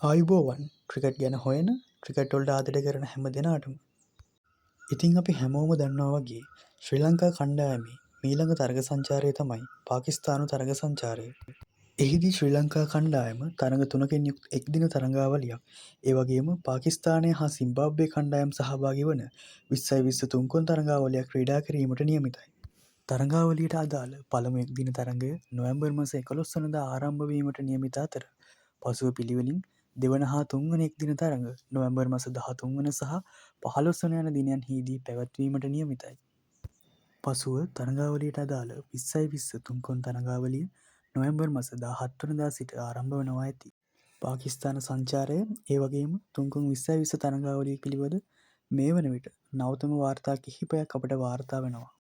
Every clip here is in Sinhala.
ආයුබෝවන් ක්‍රිකට් ගැන හොයන ක්‍රිකට් වලට ආදරය කරන හැම දෙනාටම. ඉතින් අපි හැමෝම දන්නවා වගේ ශ්‍රී ලංකා කණ්ඩායමේ මීළඟ තරග සංචාරය තමයි පාකිස්තානු තරග සංචාරය. එහිදී ශ්‍රී ලංකා කණ්ඩායම තරග 3කින් යුක්ත එක්දින තරගාවලියක්, ඒ වගේම පාකිස්තානය හා සිම්බාබ්වේ කණ්ඩායම් සහභාගී වන 20-20 තුන්කොන් තරගාවලියක් ක්‍රීඩා කිරීමට නියමිතයි. තරගාවලියට අදාළ පළමු එක්දින තරගය නොවැම්බර් මාස 11 වනදා ආරම්භ වීමට නියමිත අතර, පසුව පිළිවෙලින් දෙවන හා තුන්වන එක්දින තරග නොවැම්බර් මාස 13 වන සහ 15 වන යන දිනයන්හිදී පැවැත්වීමට නියමිතයි. පසුව තරගාවලියට අදාළ 20-20 තුන්කොන් තරගාවලිය නොවැම්බර් මාස 17 වනදා සිට ආරම්භ වනවා ඇති. පාකිස්තාන සංචාරය, ඒ වගේම තුන්කොන් 20-20 තරගාවලිය පිළිබඳ මේ වන විට නවතම වාර්තා කිහිපයක් අපට වාර්තා වෙනවා.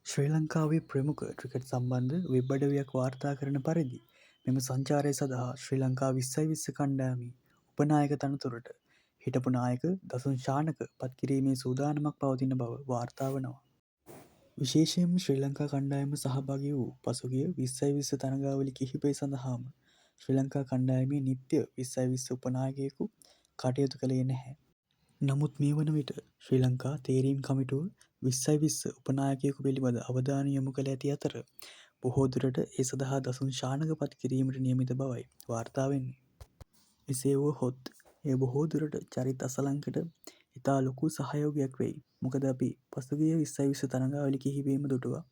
ශ්‍රී ලංකාවේ ප්‍රමුඛ ක්‍රිකට් සම්බන්ධ වෙබ් අඩවියක් වාර්තා කරන පරිදි මෙම සංචාරය සඳහා ශ්‍රී ලංකා 20-20 කණ්ඩායමේ උපනායක තනතුරට හිටපු නායක දසුන් ශානක පත් කිරීමේ සූදානමක් පවතින බව වාර්තා වනවා. විශේෂයෙන්ම ශ්‍රී ලංකා කණ්ඩායම සහභාගී වූ පසුගිය 20-20 තරගාවලි කිහිපය සඳහාම ශ්‍රී ලංකා කණ්ඩායමේ නිත්‍ය 20-20 උපනායකයෙකු කටයුතු කළේ නැහැ. නමුත් මේ වන විට ශ්‍රී ලංකා තේරීම් කමිටුව 20-20 උපනායකයෙකු පිළිබඳ අවධානය යොමු කළ ඇති අතර, බොහෝ දුරට ඒ සඳහා දසුන් ශානක පත් කිරීමට නියමිත බවයි වාර්තා වෙන්නේ. එසේ වුවහොත් එය බොහෝ දුරට චරිත් අසලන්කට ඉතා ලොකු සහයෝගයක් වෙයි. මොකද අපි පසුගිය 20-20 තරගාවලි කිහිපෙම දුටුවා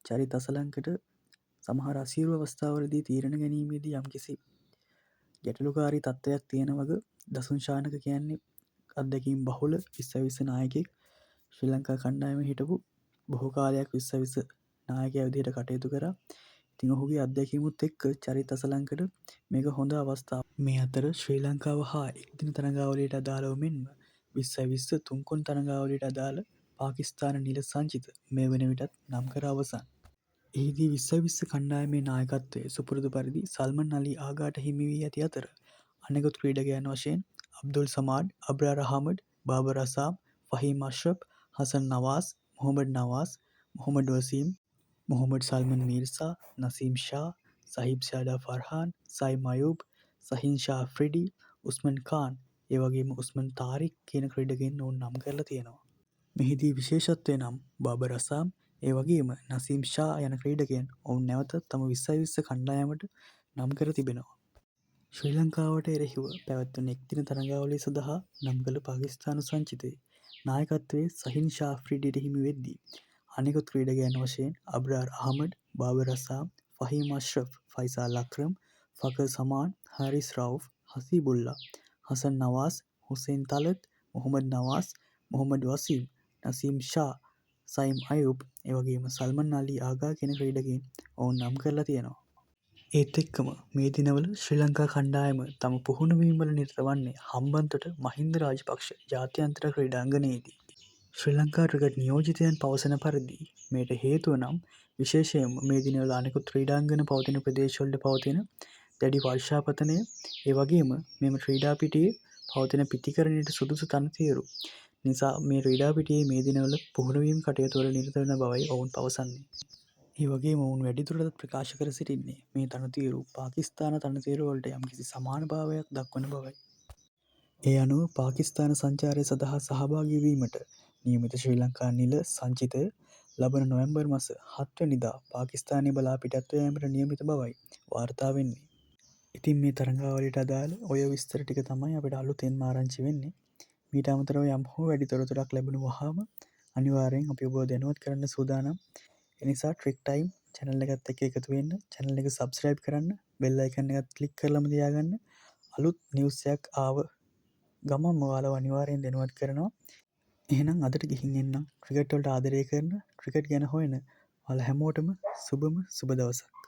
චරිත් අසලන්කට සමහර අසීරු අවස්ථාවලදී තීරණ ගැනීමේදී යම්කිසි ගැටලුකාරී තත්ත්වයක් තියෙන වග දසුන් ශානක කියන්නේ අත්දැකීම් බහුල 20-20 නායකයෙක්. ශ්‍රී ලංකා කණ්ඩායමේ හිටපු බොහෝ කාලයක් 20-20 නායකයා විදිහට කටයුතු කරා. ඉතින් ඔහුගේ අත්දැකීමුත් එක්ක චරිත් අසලන්කට මේක හොඳ අවස්ථාවක්. මේ අතර ශ්‍රී ලංකාව හා එක්දින තරගාවලියට අදාළව මෙන්ම 20-20 තුන්කොන් තරගාවලියට අදාළ පාකිස්තාන නිල සංචිත මේ වන විටත් නම් කර අවසන්. එහිදී 20-20 කණ්ඩායමේ නායකත්වය සුපුරුදු පරිදි සල්මන් අලි ආගාට හිමි වී ඇති අතර, අනෙකුත් ක්‍රීඩකයන් වශයෙන් අබ්දුල් සමාඩ්, අබ්රාර් අහමඩ්, බාබර් අසාම්, ෆහීම් අශ්රෆ්, හසන් නවාස්, මොහොමඩ් නවාස්, මොහොමඩ් වසීම්, මොහොමඩ් සල්මන් මීර්සා, නසීම් ෂා, සහිබ් ෂාඩා ෆර්හාන්, සයිම් අයූබ්, සහින් ෂා අෆ්රිඩි, උස්මන් ඛාන්, ඒ වගේම උස්මන් තාරික් කියන ක්‍රීඩකයන් ඔවුන් නම් කරලා තියෙනවා. මෙහිදී විශේෂත්වය නම් බාබර් අසාම්, ඒ වගේම නසීම් ෂා යන ක්‍රීඩකයන් ඔවුන් නැවත තම 20-20 කණ්ඩායමට නම් කර තිබෙනවා. ශ්‍රී ලංකාවට එරෙහිව පැවැත්වුණු එක්දින තරගාවලිය සඳහා නම් කළ පාකිස්තානු සංචිතයේ නායකත්වයේ සහින් ෂා අෆ්රිඩිට හිමි වෙද්දී, අනෙකුත් ක්‍රීඩකයන් වශයෙන් අබ්රාර් අහමඩ්, බාබර් අසාම්, ෆහීම් අශ්රෆ්, ෆයිසාල් අක්‍රම්, ෆකර් සමාන්, හාරිස් රවුෆ්, හසීබුල්ලා, හසන් නවාස්, හුසේන් තලත්, මොහොමඩ් නවාස්, මොහොමඩ් වසීම්, නසීම් ෂා, සයිම් අයූබ්, ඒ වගේම සල්මන් අලි ආගා කියන ක්‍රීඩකයන් ඔවුන් නම් කරලා තියෙනවා. ඒත් එක්කම මේ දිනවල ශ්‍රී ලංකා කණ්ඩායම තම පුහුණුවීම් වල නිරත වන්නේ හම්බන්තොට මහින්ද රාජපක්ෂ ජාත්‍යන්තර ක්‍රීඩාංගණයේදී. ශ්‍රී ලංකා ක්‍රිකට් නියෝජිතයන් පවසන පරිදි මෙයට හේතුව නම් විශේෂයෙන්ම මේ දිනවල අනෙකුත් ක්‍රීඩාංගන පවතින ප්‍රදේශවලට පවතින දැඩි වර්ෂාපතනය, ඒ වගේම මෙම ක්‍රීඩා පිටියේ පවතින පිටිකරණයට සුදුසු තනතිරු නිසා මේ ක්‍රීඩා පිටියේ මේ දිනවල පුහුණුවීම් කටයුතු වල නිරත වෙන බවයි ඔවුන් පවසන්නේ. ඒ වගේම ඔවුන් වැඩිදුරටත් ප්‍රකාශ කර සිටින්නේ මේ තනතිරු පාකිස්තාන තනතිරු වලට යම්කිසි සමානභාවයක් දක්වන බවයි. ඒ අනුව පාකිස්තාන සංචාරය සඳහා සහභාගී වීමට නියමිත ශ්‍රී ලංකා නිල සංචිතය ලබන නොවැම්බර් මාස 7 වෙනිදා පාකිස්තානය බලා පිටත්ව යාමට නියමිත බවයි වාර්තා වෙන්නේ. ඉතින් මේ තරගාවලියට අදාළ ඔය විස්තර ටික තමයි අපිට අලුතෙන්ම ආරංචි වෙන්නේ. මීට අමතරව යම් හෝ වැඩි තොරතුරක් ලැබුණු වහාම අනිවාර්යෙන් අපි ඔබව දැනුවත් කරන්න සූදානම්. එනිසා ට්‍රික් ටයිම් channel එකත් එක්ක එකතු වෙන්න, channel එක subscribe කරන්න, bell icon එකත් click කරලාම තියාගන්න. අලුත් news එකක් ආව ගමන් ඔයාලව අනිවාර්යෙන් දැනුවත් කරනවා. එහෙනම් අදට ගිහින් එන්නම්. ක්‍රිකට් වලට ආදරය කරන, ක්‍රිකට් ගැන හොයන ඔයාලා හැමෝටම සුබම සුබ දවසක්.